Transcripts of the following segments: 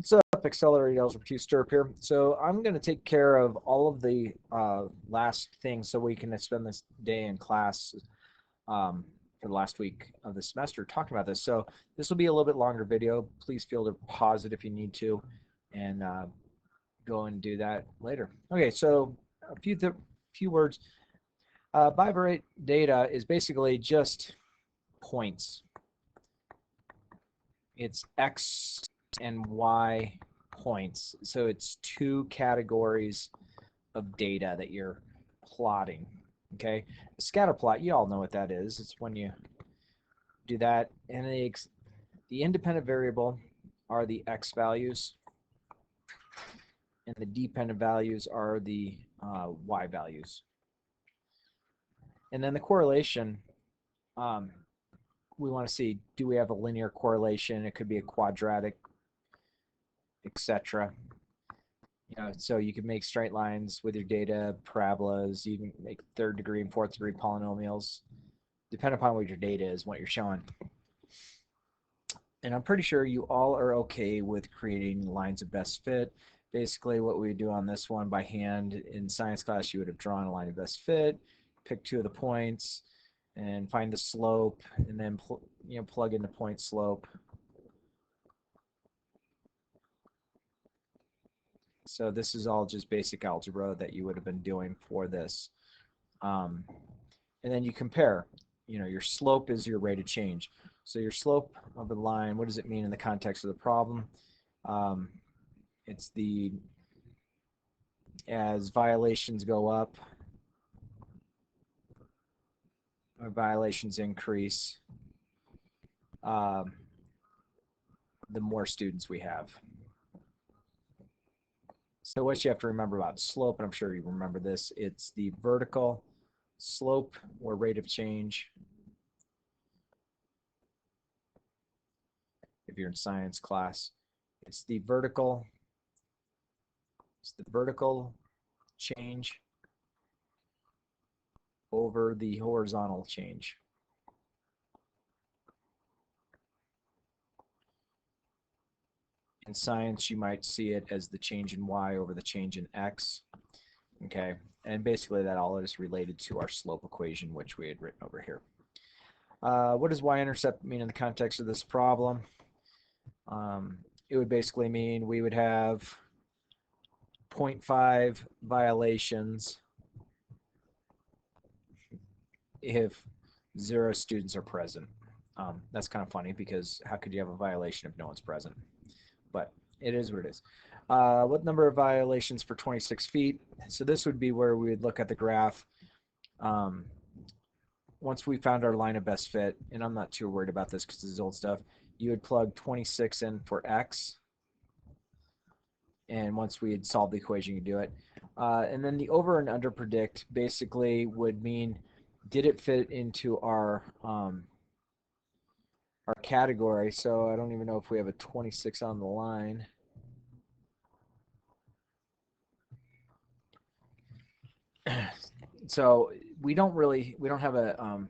What's up, Accelerated Algebra Q Stirp here. So I'm going to take care of all of the last things so we can spend this day in class for the last week of the semester talking about this. So this will be a little bit longer video. Please feel to pause it if you need to and go and do that later. Okay, so a few words. Bivariate data is basically just points. It's X and Y points. So it's two categories of data that you're plotting. Okay, a scatter plot, you all know what that is. It's when you do that, and the independent variable are the X values, and the dependent values are the Y values. And then the correlation, we want to see, do we have a linear correlation? It could be a quadratic, etc. So you can make straight lines with your data, parabolas. You can make third degree and fourth degree polynomials, depending upon what your data is, what you're showing. And I'm pretty sure you all are okay with creating lines of best fit. Basically, what we do on this one by hand in science class, you would have drawn a line of best fit, pick two of the points, and find the slope, and then plug in the point slope. So this is all just basic algebra that you would have been doing for this. And then you compare. Your slope is your rate of change. So your slope of the line, what does it mean in the context of the problem? It's as violations go up, or violations increase, the more students we have. So what you have to remember about slope, and I'm sure you remember this, it's the vertical slope or rate of change. If you're in science class, it's the vertical change over the horizontal change. In science, you might see it as the change in y over the change in x. Okay, and basically that all is related to our slope equation, which we had written over here. What does y-intercept mean in the context of this problem? It would basically mean we would have 0.5 violations if 0 students are present. That's kind of funny because how could you have a violation if no one's present? But it is what it is. What number of violations for 26 feet? So this would be where we would look at the graph. Once we found our line of best fit, and I'm not too worried about this because this is old stuff, you would plug 26 in for x. And once we had solved the equation, you do it. And then the over and under predict basically would mean, did it fit into our category? So I don't even know if we have a 26 on the line. So we don't have a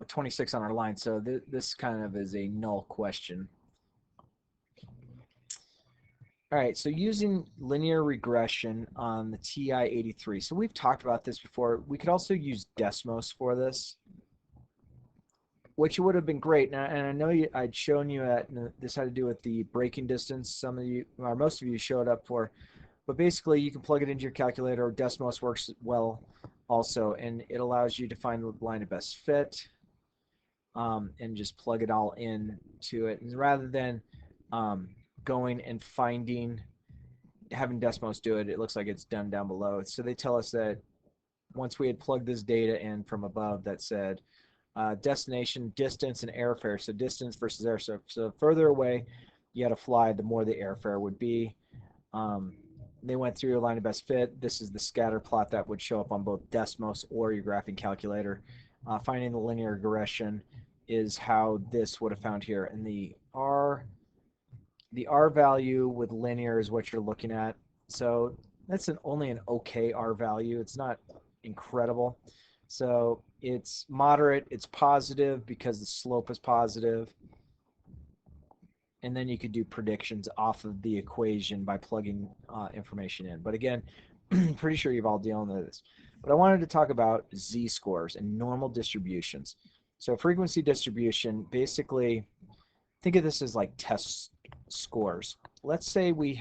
26 on our line. So this kind of is a null question. All right, so using linear regression on the TI-83. So we've talked about this before. We could also use Desmos for this, which would have been great. Now, and I know I'd shown you that this had to do with the braking distance. Some of you, or most of you, showed up for. But basically, you can plug it into your calculator, or Desmos works well also, and it allows you to find the line of best fit and just plug it all in to it. And rather than going and having Desmos do it, it looks like it's done down below. So they tell us that once we had plugged this data in from above that said destination, distance, and airfare. So distance versus airfare. So further away you had to fly, the more the airfare would be. They went through a line of best fit. This is the scatter plot that would show up on both Desmos or your graphing calculator. Finding the linear regression is how this would have found here. And the R value with linear is what you're looking at. So that's only an okay R value. It's not incredible. So it's moderate. It's positive because the slope is positive. and then you could do predictions off of the equation by plugging information in. But again, pretty sure you've all dealt with this. But I wanted to talk about z-scores and normal distributions. So frequency distribution, basically, think of this as like test scores. Let's say we're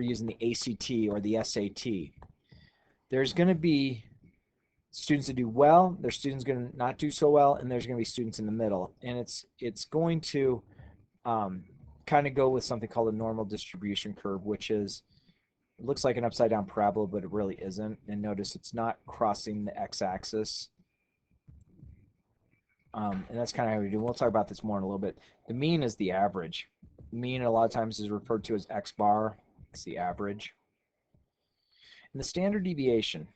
using the ACT or the SAT. There's going to be students that do well, there's students going to not do so well, and there's going to be students in the middle. And it's going to kind of go with something called a normal distribution curve, which is, it looks like an upside down parabola, but it really isn't. And notice it's not crossing the x-axis. And that's kind of how we do. We'll talk about this more in a little bit. The mean is the average. The mean a lot of times is referred to as x bar. It's the average. And the standard deviation.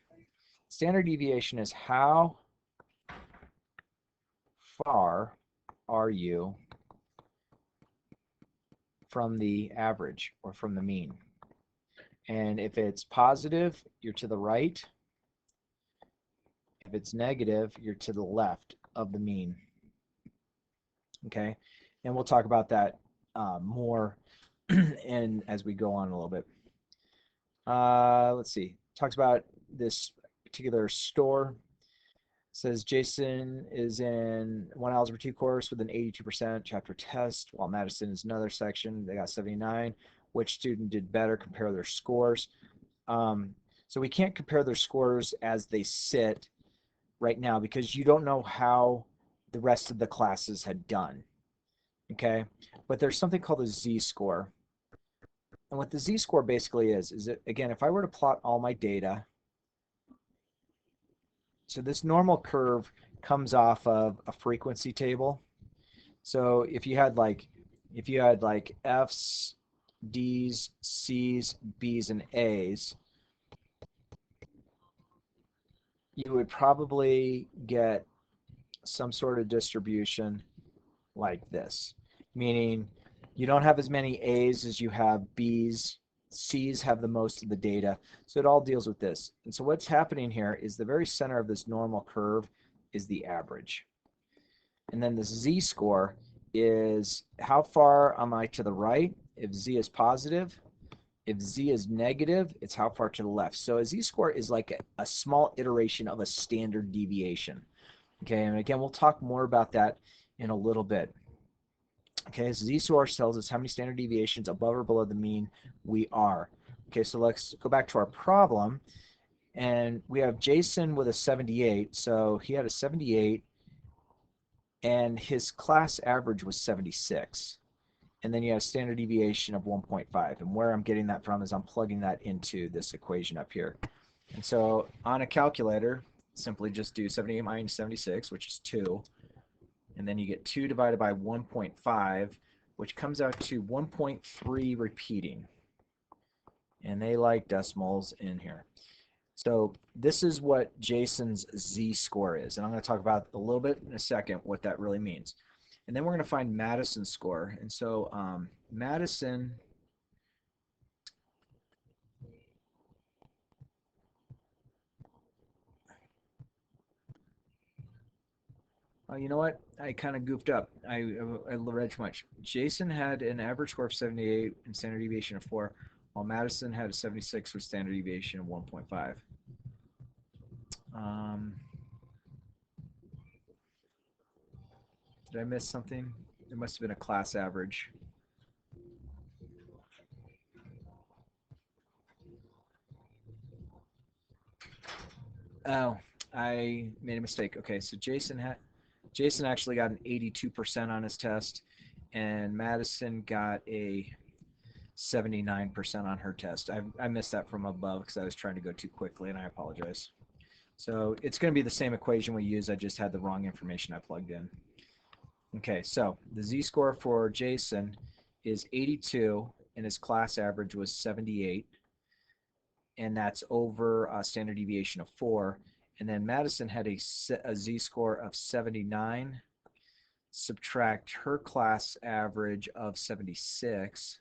Standard deviation is how far are you from the average or from the mean. And if it's positive, you're to the right. If it's negative, you're to the left of the mean. Okay, and we'll talk about that more and as we go on a little bit. Let's see. Talks about this particular store. Says Jason is in one algebra 2 course with an 82% chapter test, while Madison is another section. They got 79. Which student did better? Compare their scores. So we can't compare their scores as they sit right now because you don't know how the rest of the classes had done. Okay, but there's something called a z-score. And what the z-score basically is it, again, if I were to plot all my data, so this normal curve comes off of a frequency table. So if you had like F's, D's, C's, B's, and A's, you would probably get some sort of distribution like this, meaning you don't have as many A's as you have B's. C's have the most of the data. So it all deals with this. And so what's happening here is the very center of this normal curve is the average. And then the z-score is how far am I to the right? If z is positive. If z is negative, it's how far to the left. So a z-score is like a small iteration of a standard deviation. Okay, and again, we'll talk more about that in a little bit. Okay, so z-score tells us how many standard deviations above or below the mean we are. Okay, so let's go back to our problem. And we have Jason with a 78. So he had a 78, and his class average was 76. And then you have standard deviation of 1.5. And where I'm getting that from is I'm plugging that into this equation up here. And so on a calculator, simply just do 78 minus 76, which is 2. And then you get 2 divided by 1.5, which comes out to 1.3 repeating. And they like decimals in here. So this is what Jason's z-score is. And I'm going to talk about a little bit in a second what that really means. And then we're going to find Madison's score. And so Madison you know what? I kind of goofed up. I read too much. Jason had an average score of 78 and standard deviation of 4, while Madison had a 76 with standard deviation of 1.5. Did I miss something? There must have been a class average. Oh, I made a mistake. Okay, so Jason actually got an 82% on his test, and Madison got a 79% on her test. I missed that from above because I was trying to go too quickly, and I apologize. So it's going to be the same equation we use. I just had the wrong information I plugged in. Okay, so the z-score for Jason is 82, and his class average was 78, and that's over a standard deviation of 4. And then Madison had a z-score of 79. Subtract her class average of 76,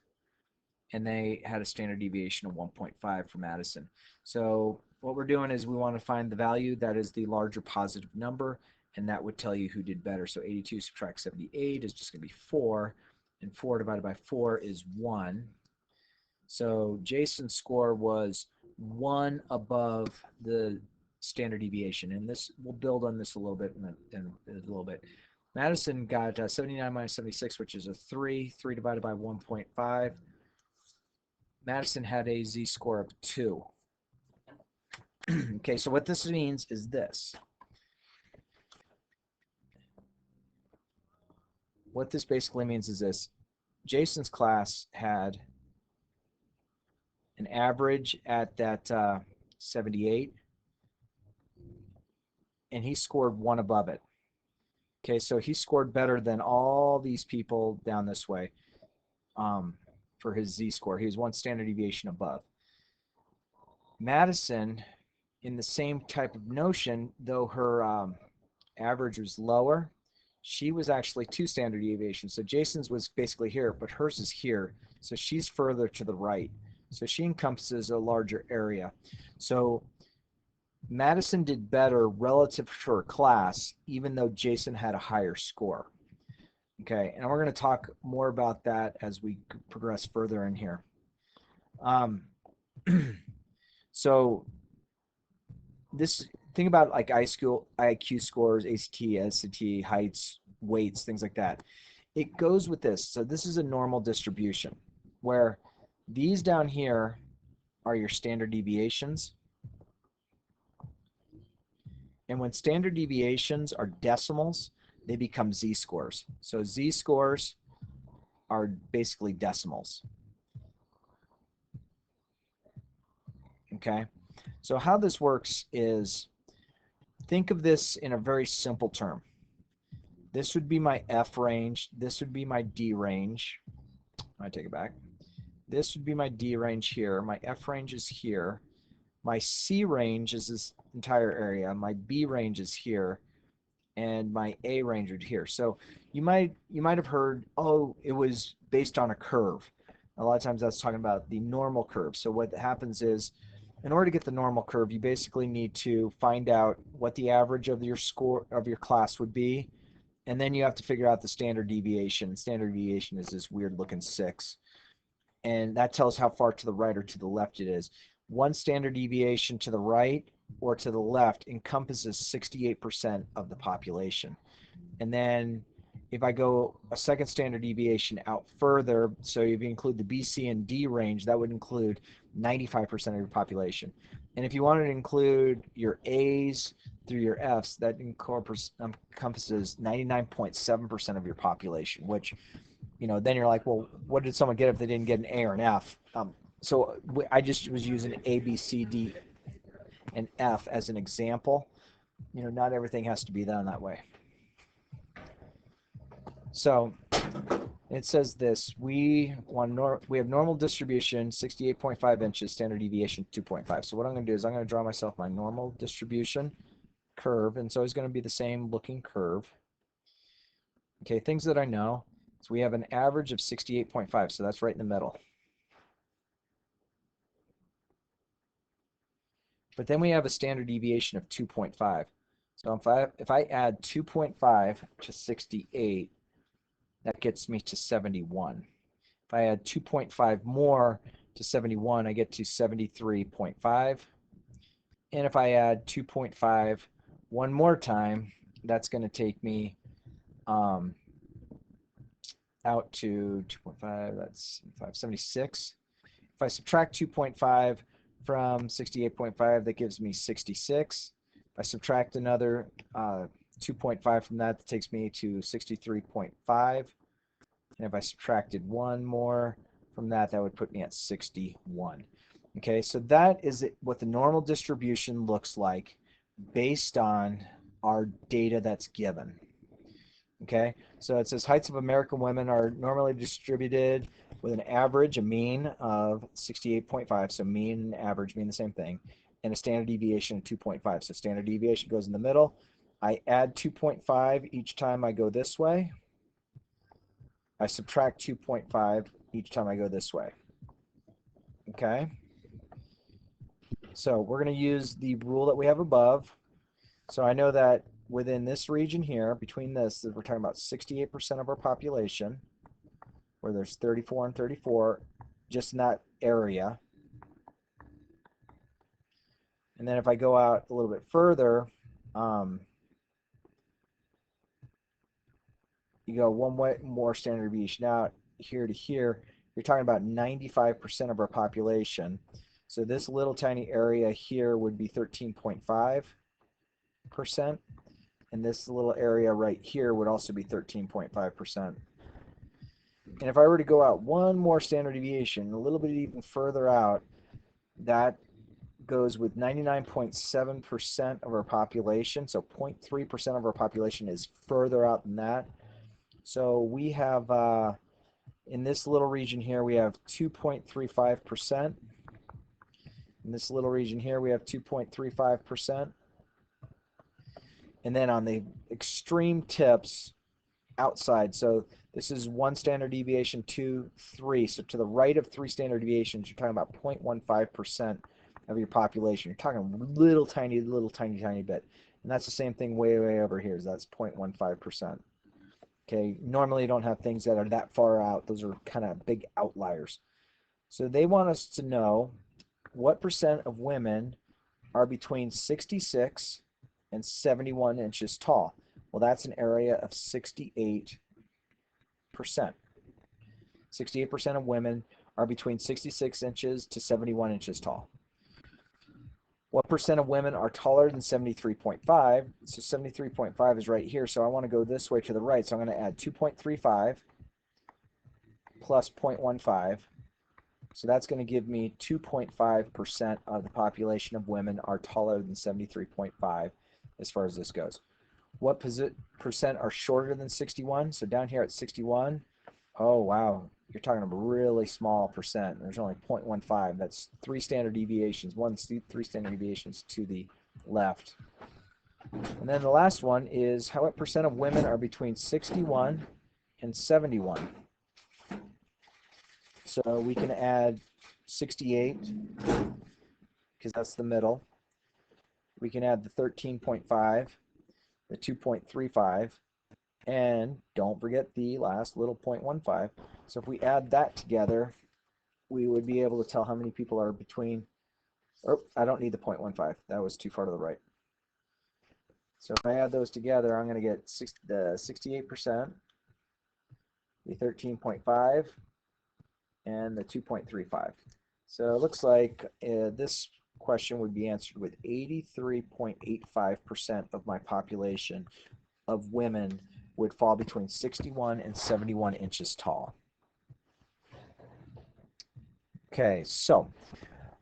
and they had a standard deviation of 1.5 for Madison. So what we're doing is we want to find the value that is the larger positive number, and that would tell you who did better. So 82 subtract 78 is just going to be 4, and 4 divided by 4 is 1. So Jason's score was 1 above the standard deviation, and this we'll build on this a little bit in a little bit. Madison got 79 minus 76, which is a 3. 3 divided by 1.5. Madison had a z-score of 2. Okay, so what this means is this. What this basically means is this. Jason's class had an average at that 78, and he scored 1 above it. Okay, so he scored better than all these people down this way for his z-score. He was 1 standard deviation above. Madison, in the same type of notion, though her average was lower, she was actually 2 standard deviations. So Jason's was basically here, but hers is here. So she's further to the right. So she encompasses a larger area. So Madison did better relative to her class, even though Jason had a higher score. Okay, and we're going to talk more about that as we progress further in here. So this, think about like IQ scores, ACT, SAT, heights, weights, things like that. It goes with this. So this is a normal distribution where these down here are your standard deviations. And when standard deviations are decimals, they become z-scores. So z-scores are basically decimals. Okay, so how this works is, think of this in a very simple term. This would be my F range. This would be my D range. I take it back. This would be my D range here. My F range is here. My C range is this entire area. My B range is here, and my A range is here. So you might have heard, oh, it was based on a curve. A lot of times that's talking about the normal curve. So what happens is, in order to get the normal curve, you basically need to find out what the average of your score of your class would be, and then you have to figure out the standard deviation. Standard deviation is this weird looking 6, and that tells how far to the right or to the left it is. 1 standard deviation to the right or to the left encompasses 68% of the population. And then if I go a second standard deviation out further, so if you include the B, C, and D range, that would include 95% of your population. And if you wanted to include your A's through your F's, that encompasses 99.7% of your population, which, then you're like, well, what did someone get if they didn't get an A or an F? So I just was using A, B, C, D, and F as an example. Not everything has to be done that way. So it says this: we have normal distribution 68.5 inches, standard deviation 2.5. So what I'm going to do is I'm going to draw myself my normal distribution curve, and so it's going to be the same looking curve. Okay, things that I know. So we have an average of 68.5, so that's right in the middle. But then we have a standard deviation of 2.5. So if I add 2.5 to 68, that gets me to 71. If I add 2.5 more to 71, I get to 73.5. And if I add 2.5 one more time, that's going to take me out to 2.5, that's 76. If I subtract 2.5 from 68.5, that gives me 66. If I subtract another 2.5 from that, that takes me to 63.5. And if I subtracted 1 more from that, that would put me at 61. Okay, so that is what the normal distribution looks like based on our data that's given. Okay, so it says heights of American women are normally distributed with an average, a mean of 68.5, so mean and average mean the same thing, and a standard deviation of 2.5. So standard deviation goes in the middle. I add 2.5 each time I go this way. I subtract 2.5 each time I go this way. Okay, so we're going to use the rule that we have above. So I know that within this region here, between this, we're talking about 68% of our population. where there's 34 and 34, just in that area. And then if I go out a little bit further, you go one way more standard deviation out here to here, you're talking about 95% of our population. So this little tiny area here would be 13.5%, and this little area right here would also be 13.5%. And if I were to go out one more standard deviation, a little bit even further out, that goes with 99.7% of our population. So 0.3% of our population is further out than that. So we have, in this little region here, we have 2.35%. In this little region here, we have 2.35%. And then on the extreme tips outside, so this is 1 standard deviation, 2, 3. So to the right of 3 standard deviations, you're talking about 0.15% of your population. You're talking little tiny bit. And that's the same thing way over here. So that's 0.15%. Okay, normally you don't have things that are that far out. Those are kind of big outliers. So they want us to know what percent of women are between 66 and 71 inches tall. Well, that's an area of 68%. 68% of women are between 66 inches to 71 inches tall. What percent of women are taller than 73.5? So 73.5 is right here, so I want to go this way to the right. So I'm going to add 2.35 plus 0.15. So that's going to give me 2.5% of the population of women are taller than 73.5 as far as this goes. What percent are shorter than 61? So down here at 61, oh wow, you're talking about a really small percent. There's only 0.15. That's 3 standard deviations, 3 standard deviations to the left. And then the last one is what percent of women are between 61 and 71? So we can add 68 because that's the middle. We can add the 13.5, the 2.35, and don't forget the last little 0.15. So if we add that together, we would be able to tell how many people are between, oh, I don't need the 0.15. That was too far to the right. So if I add those together, I'm going to get the 68%, the 13.5, and the 2.35. So it looks like this question would be answered with 83.85% of my population of women would fall between 61 and 71 inches tall. Okay, so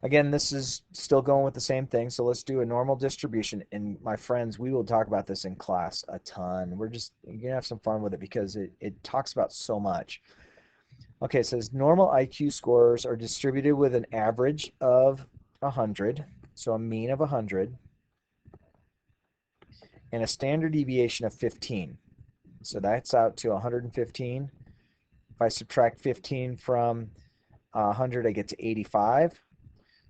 again, this is still going with the same thing. So let's do a normal distribution. And my friends, we will talk about this in class a ton. We're just going to have some fun with it because it talks about so much. Okay, it says normal IQ scores are distributed with an average of 100, so a mean of 100, and a standard deviation of 15. So that's out to 115. If I subtract 15 from 100, I get to 85.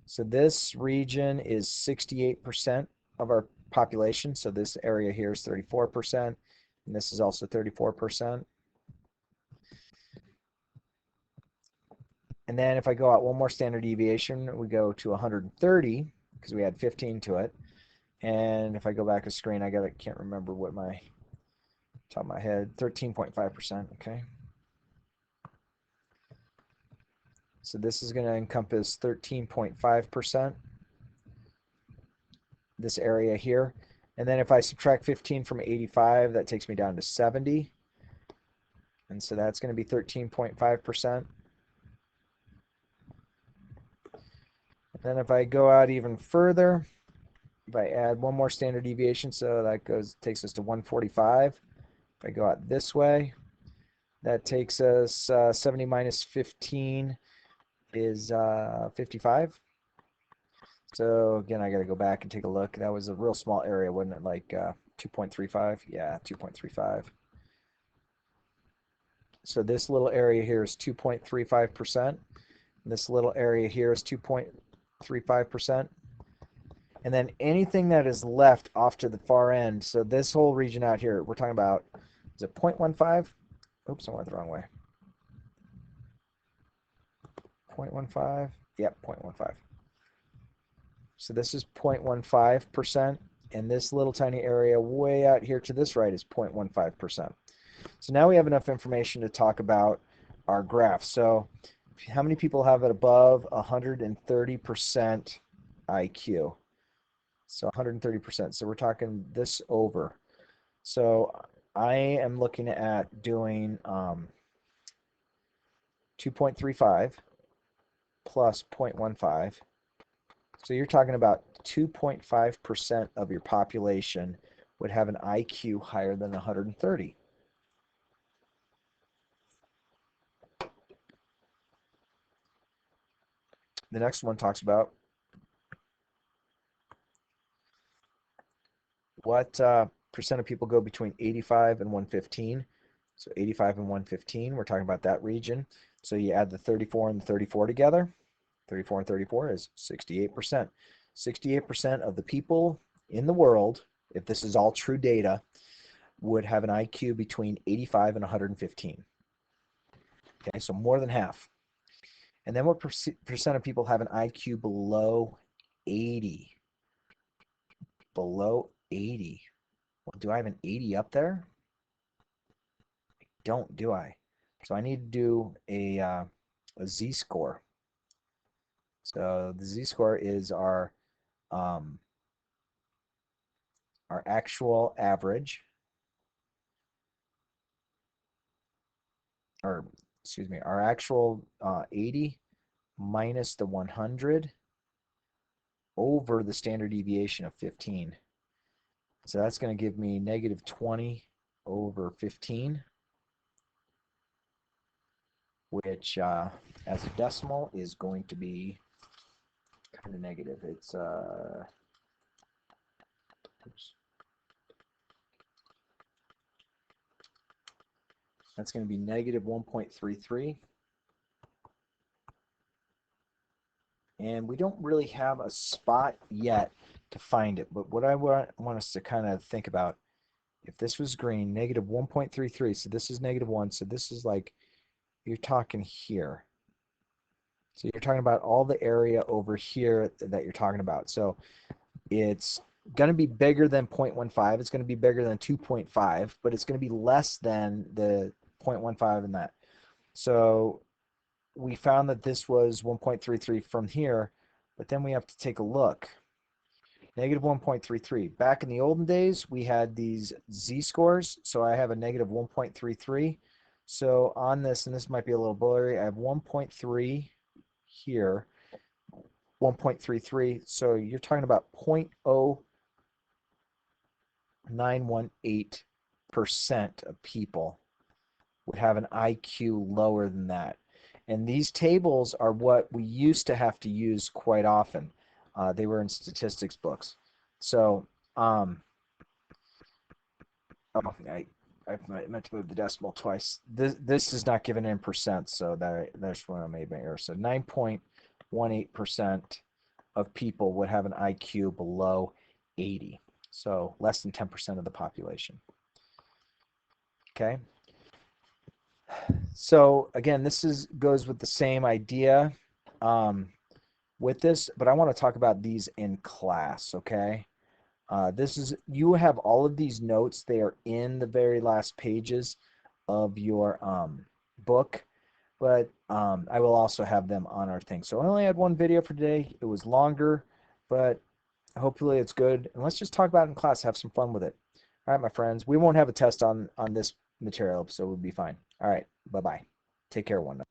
So this region is 68% of our population. So this area here is 34%, and this is also 34%. And then if I go out one more standard deviation, we go to 130 because we add 15 to it. And if I go back a screen, I can't remember what my top of my head, 13.5%, okay? So this is going to encompass 13.5%, this area here. And then if I subtract 15 from 85, that takes me down to 70. And so that's going to be 13.5%. And then if I go out even further, if I add one more standard deviation, so that takes us to 145. If I go out this way, that takes us 70 minus 15 is 55. So again, I got to go back and take a look. That was a real small area, wasn't it? Like 2.35? Yeah, 2.35. So this little area here is 2.35%. This little area here is 2.35%. And then anything that is left off to the far end, so this whole region out here, we're talking about, is it 0.15? Oops, I went the wrong way. 0.15? Yep, 0.15. So this is 0.15%, and this little tiny area way out here to this right is 0.15%. So now we have enough information to talk about our graph. So how many people have it above 130% IQ? So 130%. So we're talking this over. So I am looking at doing 2.35 plus 0.15. So you're talking about 2.5% of your population would have an IQ higher than 130. The next one talks about what percent of people go between 85 and 115. So 85 and 115, we're talking about that region. So you add the 34 and the 34 together. 34 and 34 is 68%. 68% of the people in the world, if this is all true data, would have an IQ between 85 and 115. Okay, so more than half. And then what percent of people have an IQ below 80? Below 80. Well, do I have an 80 up there? I don't, do I? So I need to do a z-score. So the z-score is our actual average, or excuse me, our actual 80 minus the 100 over the standard deviation of 15. So that's going to give me negative 20 over 15, which as a decimal is going to be kind of negative. It's oops. That's going to be negative 1.33. And we don't really have a spot yet to find it. But what I want us to kind of think about, if this was green, negative 1.33, so this is negative 1, so this is like, you're talking here. So you're talking about all the area over here that you're talking about. So it's going to be bigger than 0.15. It's going to be bigger than 2.5, but it's going to be less than the 0.15 in that. So we found that this was 1.33 from here, but then we have to take a look. Negative 1.33. Back in the olden days, we had these z-scores, so I have a negative 1.33. So on this, and this might be a little blurry, I have 1.3 here, 1.33. So you're talking about 0.0918% of people would have an IQ lower than that. And these tables are what we used to have to use quite often. They were in statistics books. So, oh, I meant to move the decimal twice. This is not given in percent, so that's where I made my error. So 9.18% of people would have an IQ below 80. So less than 10% of the population. Okay. So again, this goes with the same idea with this, but I want to talk about these in class, okay? You have all of these notes. They are in the very last pages of your book, but I will also have them on our thing. So I only had one video for today. It was longer, but hopefully it's good. And let's just talk about it in class, have some fun with it. All right, my friends. We won't have a test on this material, so we'll be fine. All right, bye-bye. Take care, one.